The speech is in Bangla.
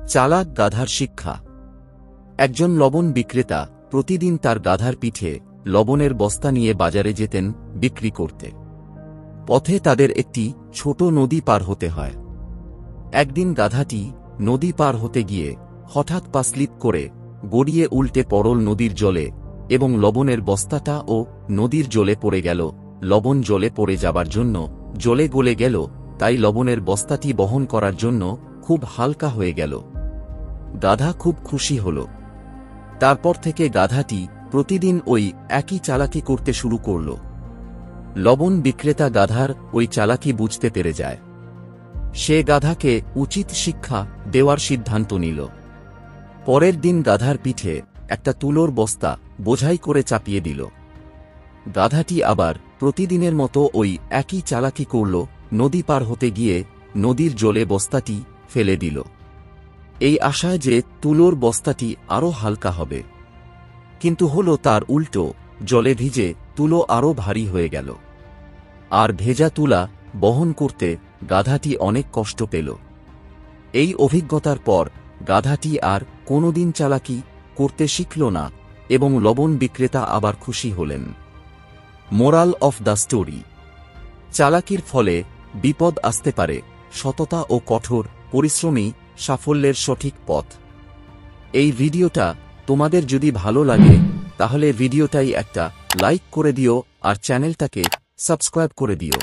চালাক গাধার শিক্ষা। একজন লবণ বিক্রেতা প্রতিদিন তার গাধার পিঠে লবণের বস্তা নিয়ে বাজারে যেতেন বিক্রি করতে। পথে তাদের একটি ছোট নদী পার হতে হয়। একদিন গাধাটি নদী পার হতে গিয়ে হঠাৎ পা স্লিপ করে গড়িয়ে উল্টে পড়ল নদীর জলে এবং লবণের বস্তাটা ও নদীর জলে পড়ে গেল। লবণ জলে পড়ে যাবার জন্য জলে গলে গেল, তাই লবণের বস্তাটি বহন করার জন্য খুব হালকা হয়ে গেল। গাধা খুব খুশি হল। তারপর থেকে গাধাটি প্রতিদিন ওই একই চালাকি করতে শুরু করল। লবণ বিক্রেতা গাধার ওই চালাকি বুঝতে পেরে যায়। সে গাধাকে উচিত শিক্ষা দেওয়ার সিদ্ধান্ত নিল। পরের দিন গাধার পিঠে একটা তুলোর বস্তা বোঝাই করে চাপিয়ে দিল। গাধাটি আবার প্রতিদিনের মতো ওই একই চালাকি করল। নদী পার হতে গিয়ে নদীর জলে বস্তাটি ফেলে দিল, এই আশায় যে তুলোর বস্তাটি আরও হালকা হবে। কিন্তু হলো তার উল্টো, জলে ভিজে তুলো আরও ভারী হয়ে গেল। আর ভেজা তুলা বহন করতে গাধাটি অনেক কষ্ট পেল। এই অভিজ্ঞতার পর গাধাটি আর কোনোদিন চালাকি করতে শিখল না এবং লবণ বিক্রেতা আবার খুশি হলেন। মোরাল অফ দ্য স্টোরি: চালাকির ফলে বিপদ আসতে পারে, সততা ও কঠোর পরিশ্রমই সাফল্যের সঠিক পথ। এই ভিডিওটা তোমাদের যদি ভালো লাগে তাহলে ভিডিওটাই একটা লাইক করে দিও আর চ্যানেলটাকে সাবস্ক্রাইব করে দিও।